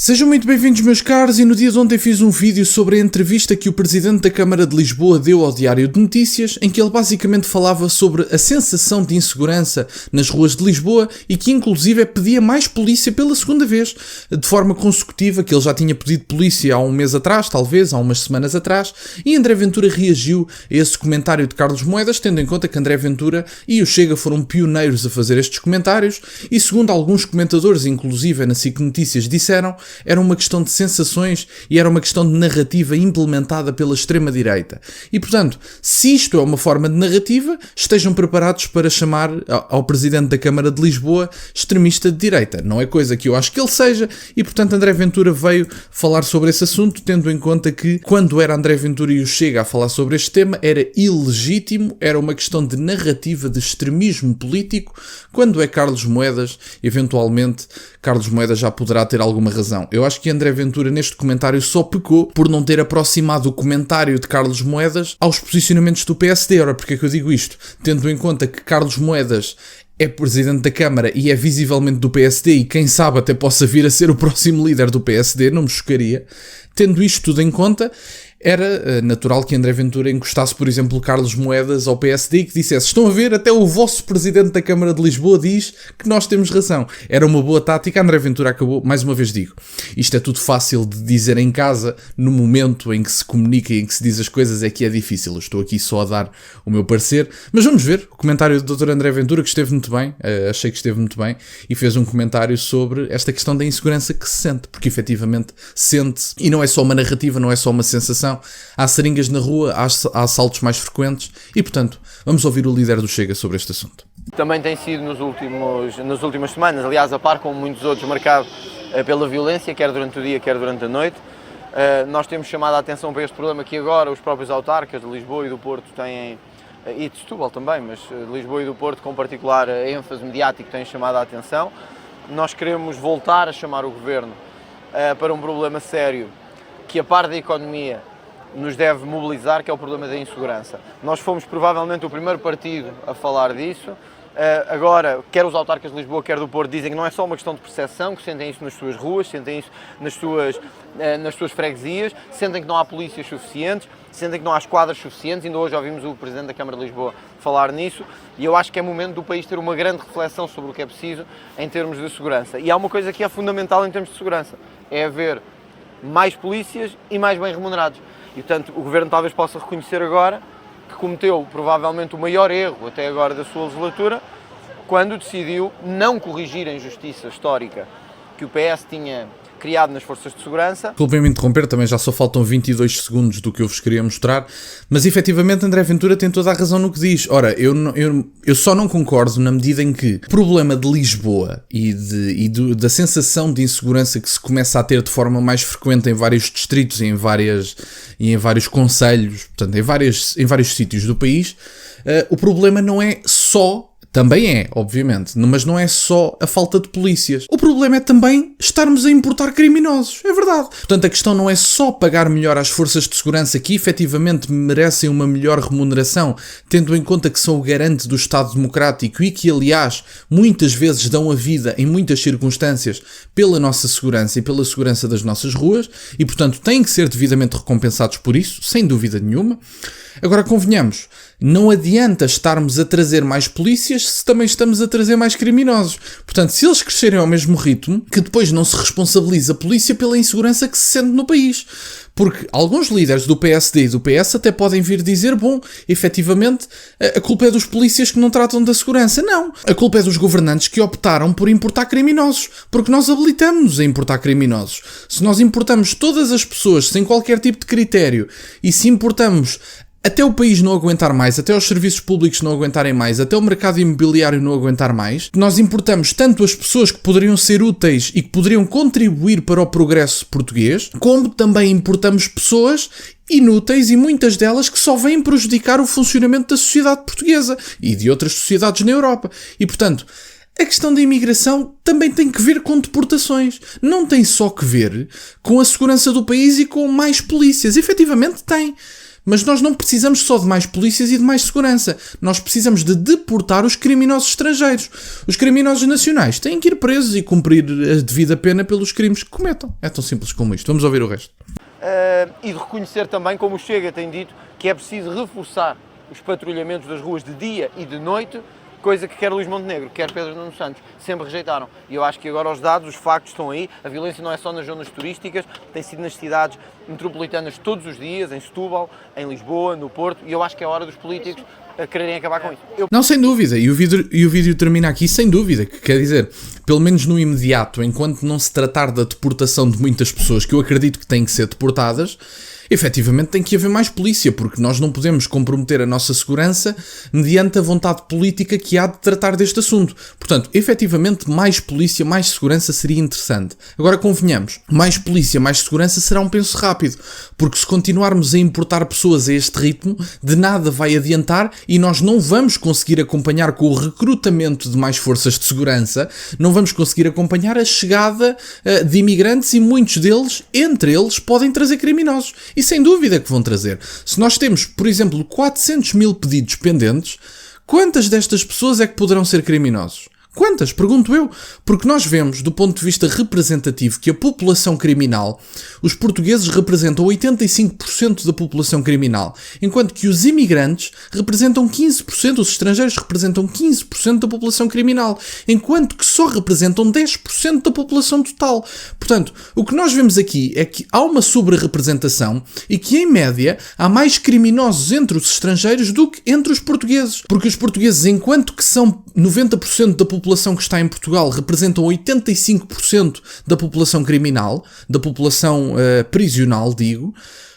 Sejam muito bem-vindos, meus caros, e no dia de ontem fiz um vídeo sobre a entrevista que o Presidente da Câmara de Lisboa deu ao Diário de Notícias, em que ele basicamente falava sobre a sensação de insegurança nas ruas de Lisboa e que inclusive pedia mais polícia pela segunda vez, de forma consecutiva, que ele já tinha pedido polícia há um mês atrás, talvez, há umas semanas atrás, e André Ventura reagiu a esse comentário de Carlos Moedas, tendo em conta que André Ventura e o Chega foram pioneiros a fazer estes comentários, e segundo alguns comentadores, inclusive na SIC Notícias, disseram, era uma questão de sensações e era uma questão de narrativa implementada pela extrema-direita. E, portanto, se isto é uma forma de narrativa, estejam preparados para chamar ao Presidente da Câmara de Lisboa extremista de direita. Não é coisa que eu acho que ele seja e, portanto, André Ventura veio falar sobre esse assunto, tendo em conta que, quando era André Ventura e o Chega a falar sobre este tema, era ilegítimo, era uma questão de narrativa de extremismo político. Quando é Carlos Moedas, eventualmente, Carlos Moedas já poderá ter alguma razão. Eu acho que André Ventura neste comentário só pecou por não ter aproximado o comentário de Carlos Moedas aos posicionamentos do PSD. Ora, porque é que eu digo isto? Tendo em conta que Carlos Moedas é Presidente da Câmara e é visivelmente do PSD e quem sabe até possa vir a ser o próximo líder do PSD, não me chocaria. Tendo isto tudo em conta, era natural que André Ventura encostasse, por exemplo, Carlos Moedas ao PSD e que dissesse: estão a ver, até o vosso Presidente da Câmara de Lisboa diz que nós temos razão. Era uma boa tática. André Ventura acabou, mais uma vez digo, isto é tudo fácil de dizer em casa, no momento em que se comunica e em que se diz as coisas é que é difícil. Eu estou aqui só a dar o meu parecer, mas vamos ver o comentário do Dr. André Ventura, que esteve muito bem, achei que esteve muito bem, e fez um comentário sobre esta questão da insegurança que se sente, porque efetivamente sente-se, e não é só uma narrativa, não é só uma sensação. Há seringas na rua, há assaltos mais frequentes e, portanto, vamos ouvir o líder do Chega sobre este assunto. Também tem sido nas últimas semanas, aliás, a par com muitos outros, marcado pela violência, quer durante o dia, quer durante a noite. Nós temos chamado a atenção para este problema que agora os próprios autarcas de Lisboa e do Porto têm, e de Setúbal também, mas de Lisboa e do Porto com particular ênfase mediático têm chamado a atenção. Nós queremos voltar a chamar o Governo para um problema sério que, a par da economia, nos deve mobilizar, que é o problema da insegurança. Nós fomos provavelmente o primeiro partido a falar disso. Agora, quer os autarcas de Lisboa, quer do Porto, dizem que não é só uma questão de percepção, que sentem isso nas suas ruas, sentem isso nas suas freguesias, sentem que não há polícias suficientes, sentem que não há esquadras suficientes. Ainda hoje ouvimos o Presidente da Câmara de Lisboa falar nisso, e eu acho que é momento do país ter uma grande reflexão sobre o que é preciso em termos de segurança. E há uma coisa que é fundamental em termos de segurança, é haver mais polícias e mais bem remunerados. E, portanto, o Governo talvez possa reconhecer agora que cometeu provavelmente o maior erro até agora da sua legislatura, quando decidiu não corrigir a injustiça histórica que o PS tinha criado nas forças de segurança. Desculpem-me interromper, também já só faltam 22 segundos do que eu vos queria mostrar, mas efetivamente André Ventura tem toda a razão no que diz. Ora, eu só não concordo na medida em que o problema de Lisboa da sensação de insegurança que se começa a ter de forma mais frequente em vários distritos e em vários concelhos, portanto em vários sítios do país, o problema não é só. Também é, obviamente, mas não é só a falta de polícias. O problema é também estarmos a importar criminosos, é verdade. Portanto, a questão não é só pagar melhor às forças de segurança que efetivamente merecem uma melhor remuneração, tendo em conta que são o garante do Estado Democrático e que, aliás, muitas vezes dão a vida em muitas circunstâncias pela nossa segurança e pela segurança das nossas ruas e, portanto, têm que ser devidamente recompensados por isso, sem dúvida nenhuma. Agora, convenhamos, não adianta estarmos a trazer mais polícias se também estamos a trazer mais criminosos. Portanto, se eles crescerem ao mesmo ritmo, que depois não se responsabiliza a polícia pela insegurança que se sente no país. Porque alguns líderes do PSD e do PS até podem vir dizer, bom, efetivamente, a culpa é dos polícias que não tratam da segurança. Não. A culpa é dos governantes que optaram por importar criminosos. Porque nós habilitamos-nos a importar criminosos. Se nós importamos todas as pessoas sem qualquer tipo de critério e se importamos até o país não aguentar mais, até os serviços públicos não aguentarem mais, até o mercado imobiliário não aguentar mais, nós importamos tanto as pessoas que poderiam ser úteis e que poderiam contribuir para o progresso português, como também importamos pessoas inúteis e muitas delas que só vêm prejudicar o funcionamento da sociedade portuguesa e de outras sociedades na Europa. E, portanto, a questão da imigração também tem que ver com deportações. Não tem só que ver com a segurança do país e com mais polícias. Efetivamente tem. Mas nós não precisamos só de mais polícias e de mais segurança. Nós precisamos de deportar os criminosos estrangeiros. Os criminosos nacionais têm que ir presos e cumprir a devida pena pelos crimes que cometam. É tão simples como isto. Vamos ouvir o resto. E de reconhecer também, como o Chega tem dito, que é preciso reforçar os patrulhamentos das ruas de dia e de noite, coisa que quer Luís Montenegro, quer Pedro Nuno Santos, sempre rejeitaram. E eu acho que agora os dados, os factos estão aí, a violência não é só nas zonas turísticas, tem sido nas cidades metropolitanas todos os dias, em Setúbal, em Lisboa, no Porto, e eu acho que é hora dos políticos a quererem acabar com isso. Não, sem dúvida, e o vídeo termina aqui sem dúvida, que quer dizer, pelo menos no imediato, enquanto não se tratar da deportação de muitas pessoas, que eu acredito que têm que ser deportadas, efetivamente tem que haver mais polícia, porque nós não podemos comprometer a nossa segurança mediante a vontade política que há de tratar deste assunto. Portanto, efetivamente, mais polícia, mais segurança seria interessante. Agora, convenhamos, mais polícia, mais segurança será um penso rápido, porque se continuarmos a importar pessoas a este ritmo, de nada vai adiantar e nós não vamos conseguir acompanhar com o recrutamento de mais forças de segurança, não vamos conseguir acompanhar a chegada de imigrantes e muitos deles, entre eles, podem trazer criminosos. E sem dúvida que vão trazer. Se nós temos, por exemplo, 400 mil pedidos pendentes, quantas destas pessoas é que poderão ser criminosos? Quantas? Pergunto eu. Porque nós vemos, do ponto de vista representativo, que a população criminal, os portugueses representam 85% da população criminal, enquanto que os imigrantes representam 15%, os estrangeiros representam 15% da população criminal, enquanto que só representam 10% da população total. Portanto, o que nós vemos aqui é que há uma sobre-representação e que, em média, há mais criminosos entre os estrangeiros do que entre os portugueses. Porque os portugueses, enquanto que são 90% da população que está em Portugal, representam 85% da população criminal, da população prisional, digo.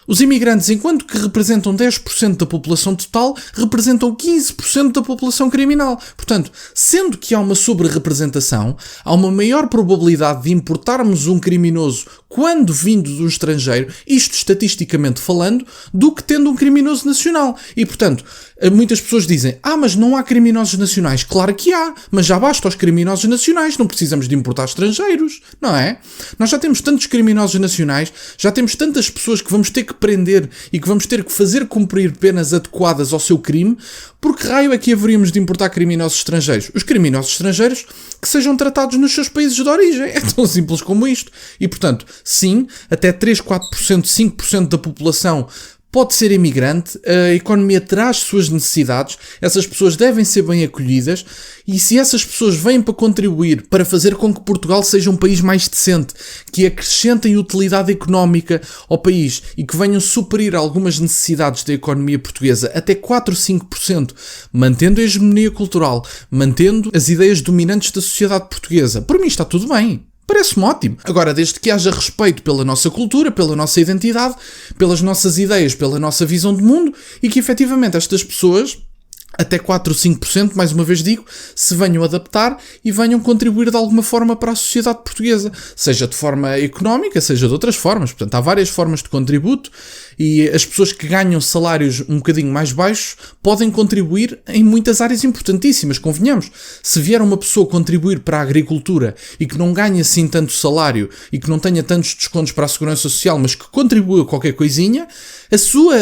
Os imigrantes, enquanto que representam 10% da população total, representam 15% da população criminal. Portanto, sendo que há uma sobre-representação, há uma maior probabilidade de importarmos um criminoso quando vindo do estrangeiro, isto estatisticamente falando, do que tendo um criminoso nacional. E, portanto, muitas pessoas dizem, mas não há criminosos nacionais. Claro que há, mas já basta os criminosos nacionais, não precisamos de importar estrangeiros, não é? Nós já temos tantos criminosos nacionais, já temos tantas pessoas que vamos ter que prender e que vamos ter que fazer cumprir penas adequadas ao seu crime, por que raio é que haveríamos de importar criminosos estrangeiros? Os criminosos estrangeiros que sejam tratados nos seus países de origem. É tão simples como isto. E, portanto, sim, até 3, 4%, 5% da população pode ser imigrante, a economia terá as suas necessidades, essas pessoas devem ser bem acolhidas e se essas pessoas vêm para contribuir para fazer com que Portugal seja um país mais decente, que acrescentem utilidade económica ao país e que venham suprir algumas necessidades da economia portuguesa até 4, 5%, mantendo a hegemonia cultural, mantendo as ideias dominantes da sociedade portuguesa, por mim está tudo bem. Parece-me ótimo. Agora, desde que haja respeito pela nossa cultura, pela nossa identidade, pelas nossas ideias, pela nossa visão de mundo e que efetivamente estas pessoas, até 4 ou 5%, mais uma vez digo, se venham adaptar e venham contribuir de alguma forma para a sociedade portuguesa, seja de forma económica, seja de outras formas. Portanto, há várias formas de contributo e as pessoas que ganham salários um bocadinho mais baixos podem contribuir em muitas áreas importantíssimas, convenhamos. Se vier uma pessoa contribuir para a agricultura e que não ganhe assim tanto salário e que não tenha tantos descontos para a segurança social, mas que contribua qualquer coisinha, a sua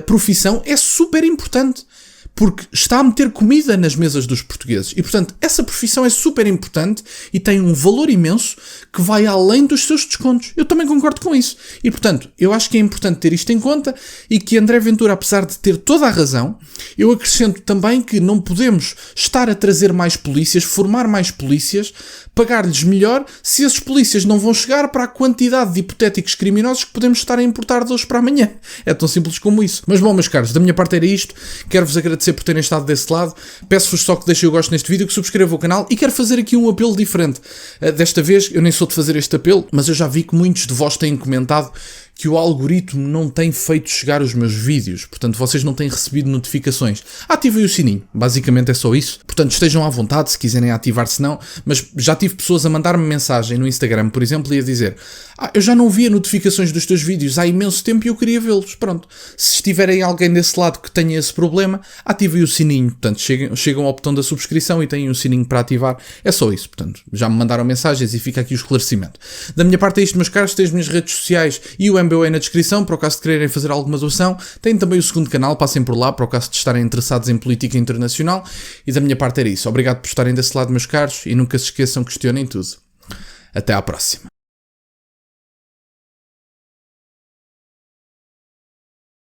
profissão é super importante. Porque está a meter comida nas mesas dos portugueses. E, portanto, essa profissão é super importante e tem um valor imenso que vai além dos seus descontos. Eu também concordo com isso. E, portanto, eu acho que é importante ter isto em conta e que André Ventura, apesar de ter toda a razão, eu acrescento também que não podemos estar a trazer mais polícias, formar mais polícias, pagar-lhes melhor, se esses polícias não vão chegar para a quantidade de hipotéticos criminosos que podemos estar a importar de hoje para amanhã. É tão simples como isso. Mas bom, meus caros, da minha parte era isto. Quero-vos agradecer por terem estado desse lado. Peço-vos só que deixem o gosto neste vídeo, que subscrevam o canal e quero fazer aqui um apelo diferente. Desta vez, eu nem sou de fazer este apelo, mas eu já vi que muitos de vós têm comentado que o algoritmo não tem feito chegar os meus vídeos, portanto vocês não têm recebido notificações. Ativem o sininho, basicamente é só isso. Portanto estejam à vontade se quiserem ativar, se não, mas já tive pessoas a mandar-me mensagem no Instagram, por exemplo, e a dizer eu já não via notificações dos teus vídeos há imenso tempo e eu queria vê-los. Pronto, se estiverem alguém desse lado que tenha esse problema, ativem o sininho, portanto chegam ao botão da subscrição e têm um sininho para ativar, é só isso. Portanto, já me mandaram mensagens e fica aqui o esclarecimento. Da minha parte é isto, meus caros, têm as minhas redes sociais e o MBWay na descrição, para o caso de quererem fazer alguma doação. Tem também o segundo canal, passem por lá, para o caso de estarem interessados em política internacional. E da minha parte era isso. Obrigado por estarem desse lado, meus caros, e nunca se esqueçam, questionem tudo. Até à próxima.